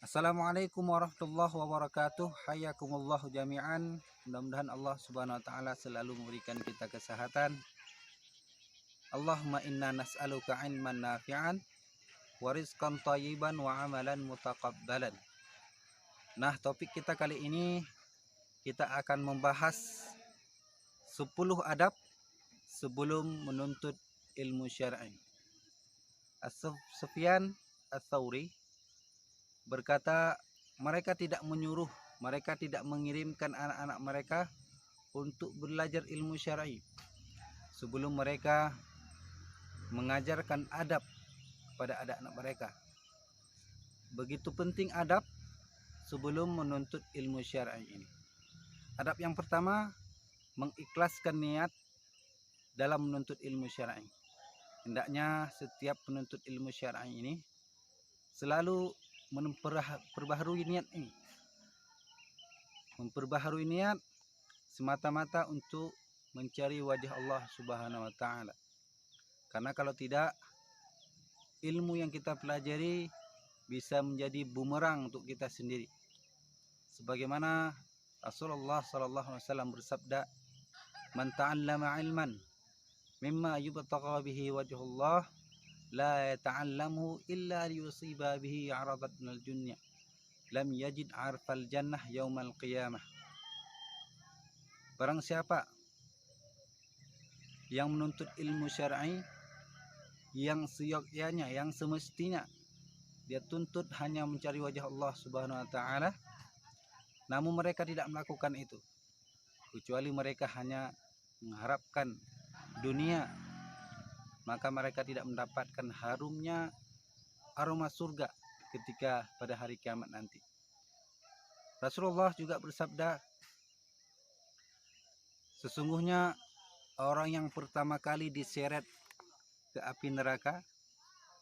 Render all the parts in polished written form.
Assalamualaikum warahmatullahi wabarakatuh. Hayakumullahu jami'an. Mudah-mudahan Allah Subhanahu wa taala selalu memberikan kita kesehatan. Allahumma inna nas'aluka ilman nafi'an wa rizqan thayyiban wa amalan mutaqabbalan. Nah, topik kita kali ini kita akan membahas 10 adab sebelum menuntut ilmu syar'i. As-Sufyan Ats-Tsauri berkata, mereka tidak menyuruh, mereka tidak mengirimkan anak-anak mereka untuk belajar ilmu syar'i sebelum mereka mengajarkan adab kepada anak-anak mereka. Begitu penting adab sebelum menuntut ilmu syar'i ini. Adab yang pertama, mengikhlaskan niat dalam menuntut ilmu syar'i. Hendaknya setiap penuntut ilmu syar'i ini selalu memperbaharui niat ini. Memperbaharui niat semata-mata untuk mencari wajah Allah Subhanahu wa taala. Karena kalau tidak, ilmu yang kita pelajari bisa menjadi bumerang untuk kita sendiri. Sebagaimana Rasulullah sallallahu alaihi wasallam bersabda, "Man ta'allama 'ilman mimma yubtagha bihi wajhullah la yata'allamu illa liyusiba bihi 'aradat minal dunya lam yajid 'arfal jannah yaumal qiyamah." Barang siapa yang menuntut ilmu syar'i yang seyogyanya, yang semestinya dia tuntut hanya mencari wajah Allah Subhanahu wa taala, namun mereka tidak melakukan itu, kecuali mereka hanya mengharapkan dunia, maka mereka tidak mendapatkan harumnya aroma surga ketika pada hari kiamat nanti. Rasulullah juga bersabda, sesungguhnya orang yang pertama kali diseret ke api neraka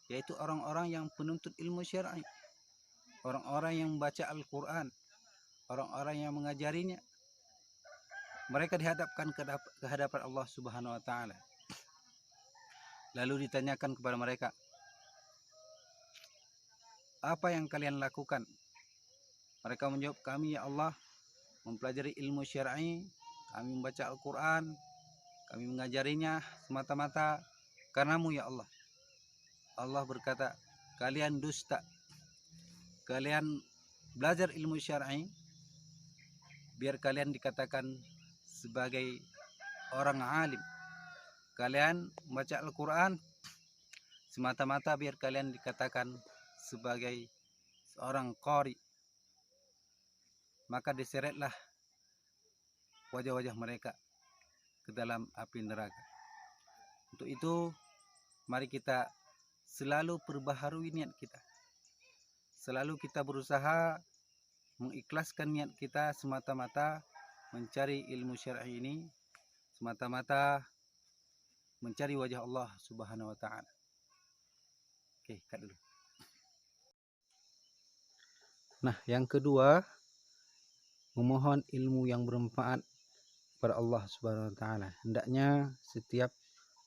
yaitu orang-orang yang penuntut ilmu syar'i, orang-orang yang membaca Al-Quran, orang-orang yang mengajarinya. Mereka dihadapkan ke hadapan Allah Subhanahu wa taala. Lalu ditanyakan kepada mereka, apa yang kalian lakukan? Mereka menjawab, kami ya Allah mempelajari ilmu syar'i, kami membaca Al-Quran, kami mengajarinya semata-mata karenamu ya Allah. Allah berkata, kalian dusta. Kalian belajar ilmu syar'i biar kalian dikatakan sebagai orang alim. Kalian membaca Al-Quran semata-mata biar kalian dikatakan sebagai seorang qari. Maka diseretlah wajah-wajah mereka ke dalam api neraka. Untuk itu, mari kita selalu perbaharui niat kita. Selalu kita berusaha mengikhlaskan niat kita semata-mata mencari ilmu syar'i ini, semata-mata mencari wajah Allah Subhanahu wa taala. Oke, cut dulu. Nah, yang kedua, memohon ilmu yang bermanfaat kepada Allah Subhanahu wa taala. Hendaknya setiap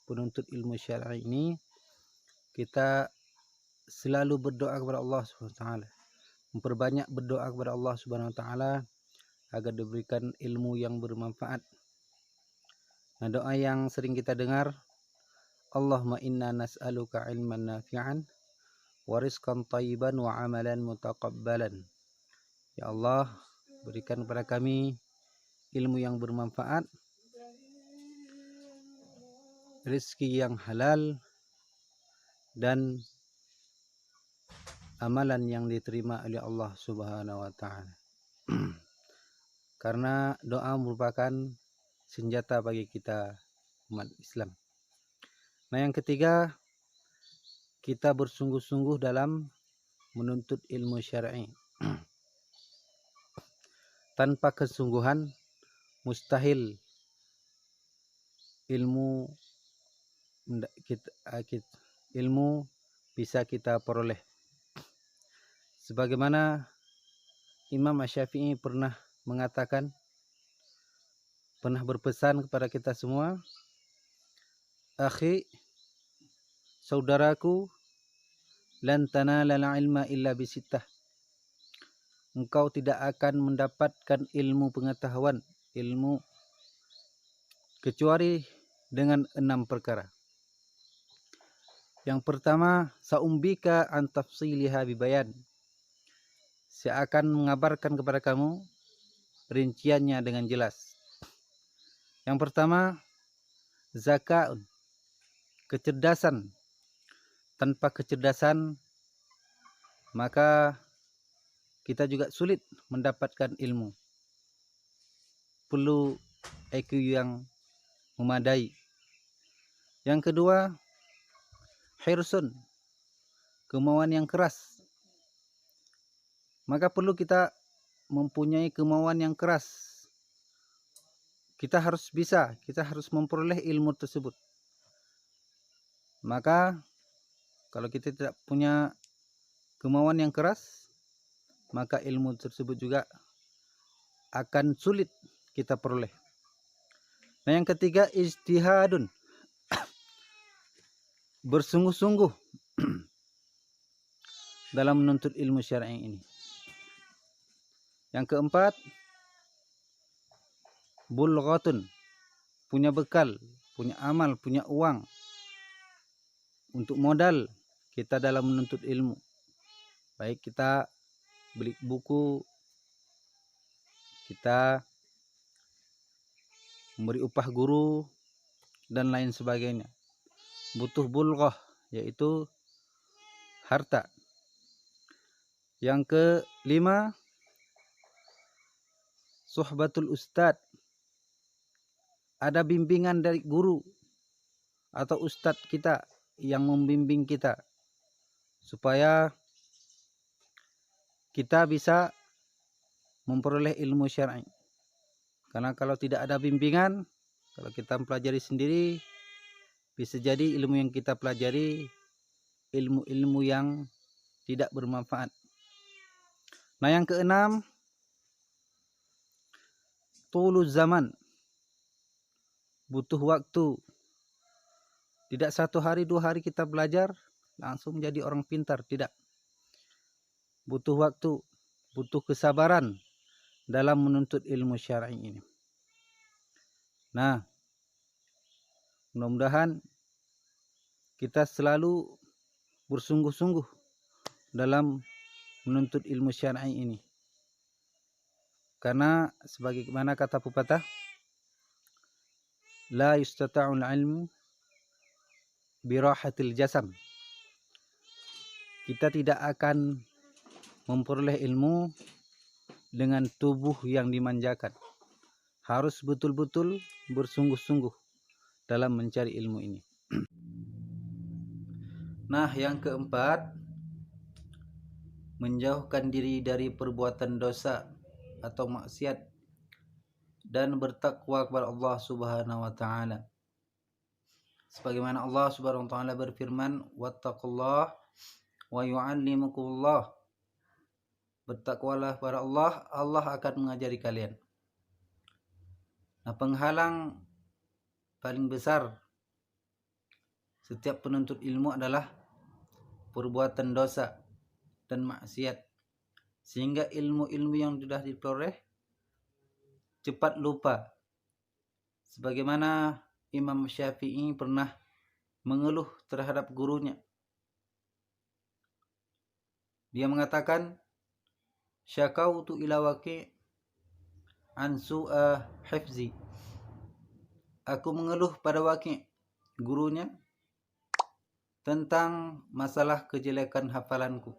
penuntut ilmu syar'i ini kita selalu berdoa kepada Allah Subhanahu wa taala. Memperbanyak berdoa kepada Allah Subhanahu wa taala agar diberikan ilmu yang bermanfaat. Nah, doa yang sering kita dengar, Allahumma inna nas'aluka ilman nafi'an wa rizqan thayyiban wa amalan mutaqabbalan. Ya Allah, berikan kepada kami ilmu yang bermanfaat, rezeki yang halal, dan amalan yang diterima oleh Allah Subhanahu wa taala. Karena doa merupakan senjata bagi kita umat Islam. Nah, yang ketiga, kita bersungguh-sungguh dalam menuntut ilmu syar'i. Tanpa kesungguhan mustahil ilmu bisa kita peroleh. Sebagaimana Imam Asy-Syafi'i pernah mengatakan, pernah berpesan kepada kita semua, akhi, saudaraku, lan tanalal ilma illa bisittah. engkau tidak akan mendapatkan ilmu pengetahuan, ilmu, kecuali dengan 6 perkara. Yang pertama, saumbika an tafsiliha bibayan. Saya akan mengabarkan kepada kamu rinciannya dengan jelas. Yang pertama, zakaun, kecerdasan. Tanpa kecerdasan, maka kita juga sulit mendapatkan ilmu. Perlu IQ yang memadai. Yang kedua, hirsun, kemauan yang keras. Maka perlu kita mempunyai kemauan yang keras. Kita harus bisa, kita harus memperoleh ilmu tersebut. Maka kalau kita tidak punya kemauan yang keras, maka ilmu tersebut juga akan sulit kita peroleh. Nah, yang ketiga, ijtihadun, bersungguh-sungguh dalam menuntut ilmu syar'i ini. Yang keempat, bulghatun, punya bekal, punya amal, punya uang untuk modal kita dalam menuntut ilmu. Baik kita beli buku, kita memberi upah guru, dan lain sebagainya. Butuh bulghah, yaitu harta. Yang kelima, suhbatul ustad, ada bimbingan dari guru atau ustadz kita yang membimbing kita supaya kita bisa memperoleh ilmu syar'i. Karena kalau tidak ada bimbingan, kalau kita mempelajari sendiri, bisa jadi ilmu yang kita pelajari ilmu-ilmu yang tidak bermanfaat. Nah, yang keenam, tuluz zaman, butuh waktu. Tidak 1 hari 2 hari kita belajar langsung menjadi orang pintar, tidak. Butuh waktu, butuh kesabaran dalam menuntut ilmu syar'i ini. Nah, mudah-mudahan kita selalu bersungguh-sungguh dalam menuntut ilmu syar'i ini. Karena sebagaimana kata pepatah, la yustata'ul ilmu birahatil jasam. Kita tidak akan memperoleh ilmu dengan tubuh yang dimanjakan. Harus betul-betul bersungguh-sungguh dalam mencari ilmu ini. Nah, yang keempat, menjauhkan diri dari perbuatan dosa atau maksiat dan bertakwa kepada Allah Subhanahu wa taala. Sebagaimana Allah Subhanahu wa taala berfirman, "Wattaqullah wa yu'allimukumullah." Bertakwalah kepada Allah, Allah akan mengajari kalian. Nah, penghalang paling besar setiap penuntut ilmu adalah perbuatan dosa dan maksiat, sehingga ilmu-ilmu yang sudah diperoleh cepat lupa. Sebagaimana Imam Syafi'i pernah mengeluh terhadap gurunya. Dia mengatakan, syakautu ila Waqi' an su'a hifzi. Aku mengeluh pada Waqi', gurunya, tentang masalah kejelekan hafalanku.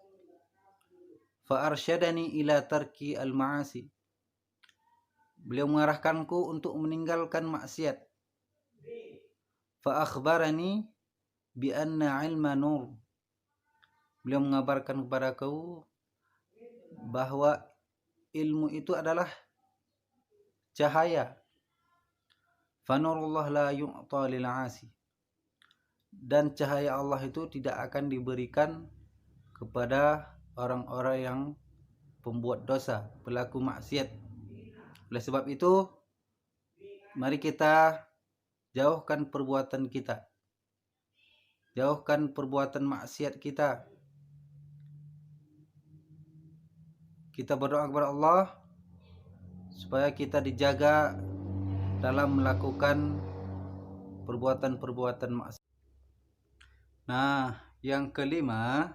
Fa arsyadani ila tarki al-ma'asi. Beliau mengarahkanku untuk meninggalkan maksiat. Fa akhbarani bi anna ilma nur. Beliau mengabarkan kepadaku bahwa ilmu itu adalah cahaya. Fa nurullah la yu'ta lil 'asi. Dan cahaya Allah itu tidak akan diberikan kepada orang-orang yang pembuat dosa, pelaku maksiat. Oleh sebab itu, mari kita jauhkan perbuatan kita. Jauhkan perbuatan maksiat kita. kita berdoa kepada Allah supaya kita dijaga dalam melakukan perbuatan-perbuatan maksiat. Nah, yang kelima,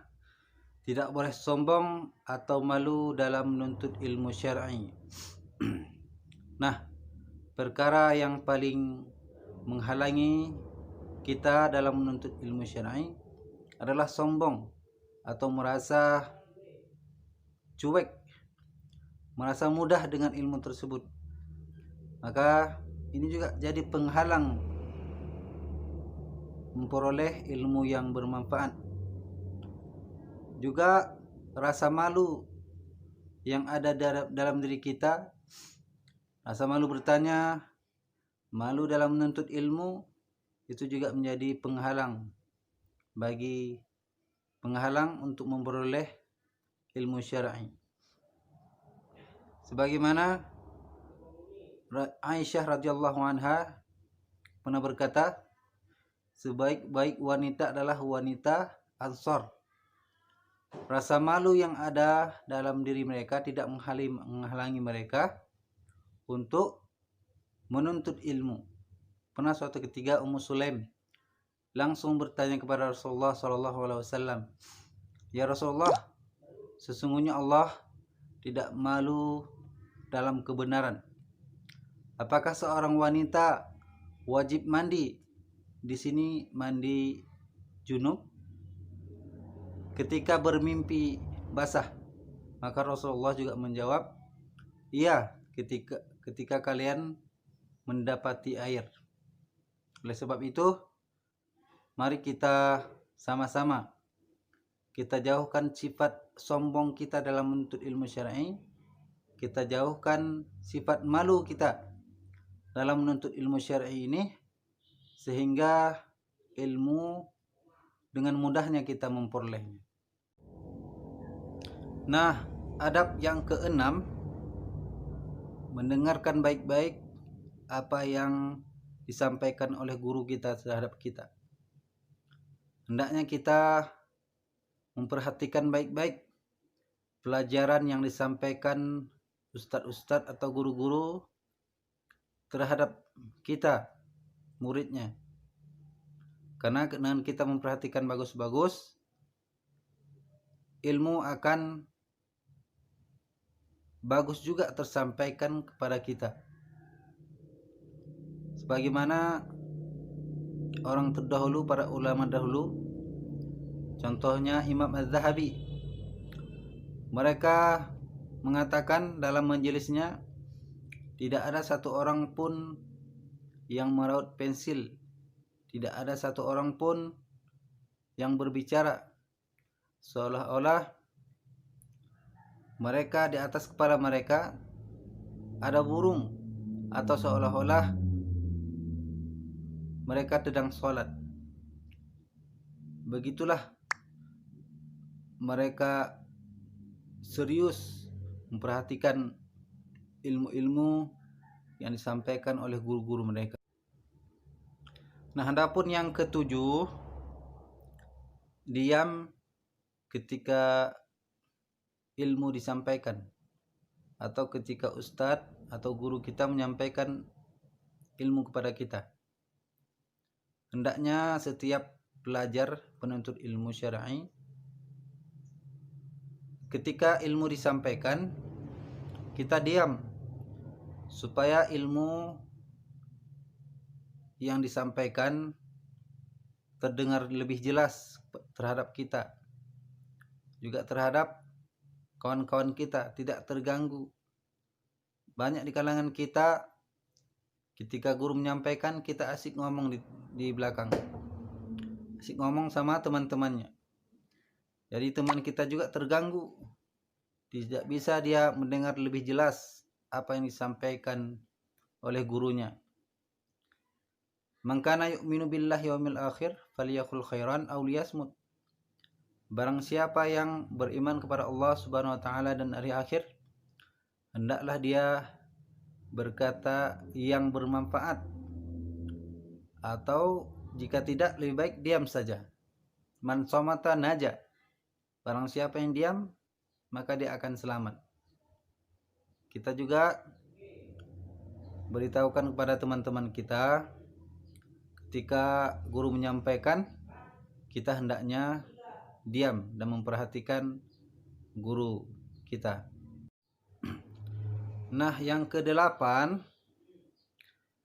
tidak boleh sombong atau malu dalam menuntut ilmu syar'i. Nah, perkara yang paling menghalangi kita dalam menuntut ilmu syar'i adalah sombong atau merasa cuek, merasa mudah dengan ilmu tersebut. Maka ini juga jadi penghalang memperoleh ilmu yang bermanfaat. Juga rasa malu yang ada dalam diri kita, rasa malu bertanya, malu dalam menuntut ilmu, itu juga menjadi penghalang untuk memperoleh ilmu syar'i. Sebagaimana Aisyah radhiyallahu anha pernah berkata, sebaik-baik wanita adalah wanita Ansar. Rasa malu yang ada dalam diri mereka tidak menghalangi mereka untuk menuntut ilmu. Pernah suatu ketika Ummu Sulaim langsung bertanya kepada Rasulullah SAW, "Ya Rasulullah, sesungguhnya Allah tidak malu dalam kebenaran. Apakah seorang wanita wajib mandi?" Di sini mandi junub ketika bermimpi basah. Maka Rasulullah juga menjawab, "Iya, ketika kalian mendapati air." Oleh sebab itu, mari kita sama-sama kita jauhkan sifat sombong kita dalam menuntut ilmu syar'i. Kita jauhkan sifat malu kita dalam menuntut ilmu syar'i ini, sehingga ilmu dengan mudahnya kita memperolehnya. Nah, adab yang keenam, mendengarkan baik-baik apa yang disampaikan oleh guru kita terhadap kita. Hendaknya kita memperhatikan baik-baik pelajaran yang disampaikan ustadz-ustadz atau guru-guru terhadap kita, muridnya. Karena dengan kita memperhatikan bagus-bagus, ilmu akan bagus juga tersampaikan kepada kita. Sebagaimana orang terdahulu, para ulama dahulu, contohnya Imam Az-Zahabi, mereka mengatakan dalam majelisnya, tidak ada satu orang pun yang meraut pensil, tidak ada satu orang pun yang berbicara seolah-olah mereka di atas kepala mereka ada burung, atau seolah-olah mereka sedang sholat. Begitulah mereka serius memperhatikan ilmu-ilmu yang disampaikan oleh guru-guru mereka. Nah, adapun yang ketujuh, diam ketika ilmu disampaikan, atau ketika ustadz atau guru kita menyampaikan ilmu kepada kita. Hendaknya setiap pelajar penuntut ilmu syar'i, ketika ilmu disampaikan, kita diam supaya ilmu yang disampaikan terdengar lebih jelas terhadap kita, juga terhadap kawan-kawan kita, tidak terganggu. Banyak di kalangan kita, ketika guru menyampaikan, kita asik ngomong di belakang, asik ngomong sama teman-temannya. Jadi teman kita juga terganggu, tidak bisa dia mendengar lebih jelas apa yang disampaikan oleh gurunya. Man kana yu'minu billahi wal akhir falyaqul khairan aw liyasmut. Barang siapa yang beriman kepada Allah Subhanahu wa taala dan hari akhir, hendaklah dia berkata yang bermanfaat, atau jika tidak lebih baik diam saja. Man somata naja. Barang siapa yang diam, maka dia akan selamat. kita juga beritahukan kepada teman-teman kita, ketika guru menyampaikan, kita hendaknya diam dan memperhatikan guru kita. Nah, yang ke-8,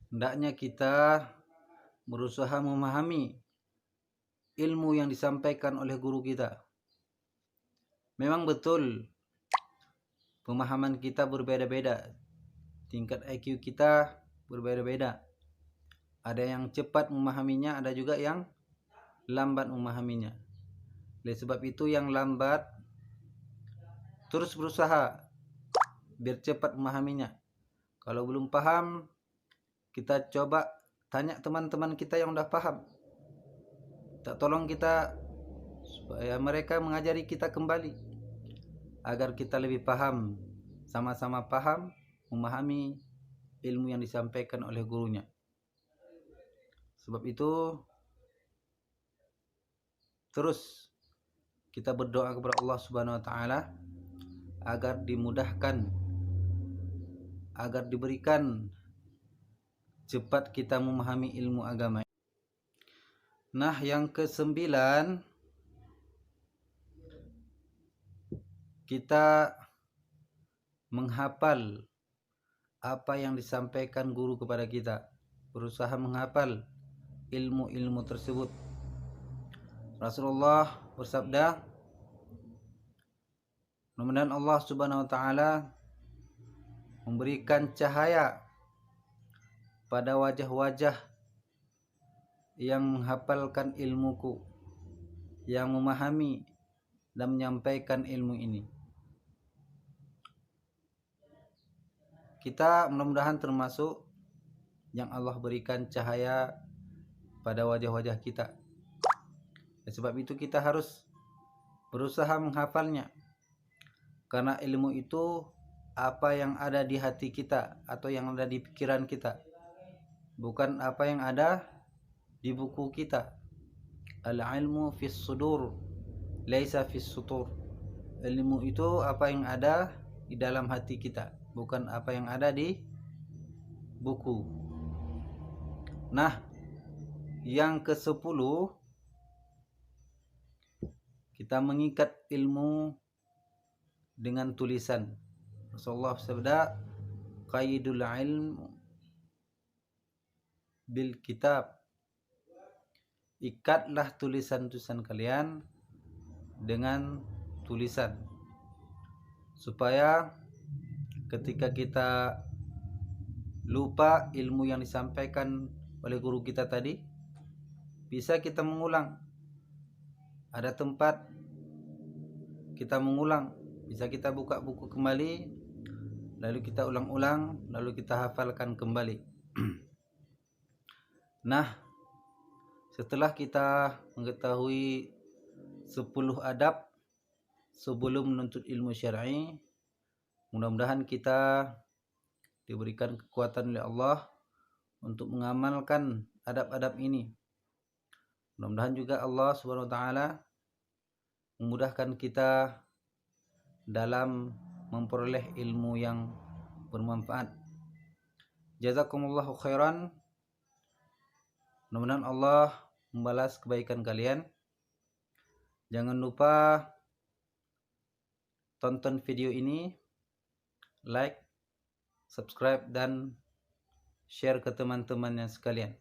hendaknya kita berusaha memahami ilmu yang disampaikan oleh guru kita. Memang betul pemahaman kita berbeda-beda, tingkat IQ kita berbeda-beda. Ada yang cepat memahaminya, ada juga yang lambat memahaminya. Oleh sebab itu yang lambat terus berusaha biar cepat memahaminya. Kalau belum paham, kita coba tanya teman-teman kita yang udah paham. Tolong kita supaya mereka mengajari kita kembali agar kita lebih paham, sama-sama paham memahami ilmu yang disampaikan oleh gurunya. Sebab itu terus kita berdoa kepada Allah Subhanahu wa taala agar dimudahkan, agar diberikan cepat kita memahami ilmu agama. Nah, yang ke-9, kita menghafal apa yang disampaikan guru kepada kita, berusaha menghafal ilmu-ilmu tersebut. Rasulullah bersabda, mudah-mudahan Allah Subhanahu wa taala memberikan cahaya pada wajah-wajah yang menghafalkan ilmuku, yang memahami dan menyampaikan ilmu ini. Kita mudah-mudahan termasuk yang Allah berikan cahaya pada wajah-wajah kita. Sebab itu kita harus berusaha menghafalnya. Karena ilmu itu apa yang ada di hati kita atau yang ada di pikiran kita, bukan apa yang ada di buku kita. Al-ilmu fis sudur, laisa fis sutur. Ilmu itu apa yang ada di dalam hati kita, bukan apa yang ada di buku. Nah, yang ke-10, kita mengikat ilmu dengan tulisan. Rasulullah bersabda, qaidul ilm bil kitab. Ikatlah tulisan-tulisan kalian dengan tulisan, supaya ketika kita lupa ilmu yang disampaikan oleh guru kita tadi, bisa kita mengulang. Ada tempat kita mengulang, bisa kita buka buku kembali, lalu kita ulang-ulang, lalu kita hafalkan kembali. Nah, setelah kita mengetahui 10 adab sebelum menuntut ilmu syar'i, mudah-mudahan kita diberikan kekuatan oleh Allah untuk mengamalkan adab-adab ini. Mudah-mudahan juga Allah Subhanahu wa taala memudahkan kita dalam memperoleh ilmu yang bermanfaat. Jazakumullahu khairan. Mudah-mudahan Allah membalas kebaikan kalian. Jangan lupa tonton video ini, like, subscribe, dan share ke teman-temannya sekalian.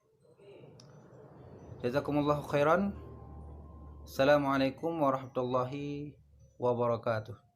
Jazakumullahu khairan. Assalamualaikum warahmatullahi wabarakatuh.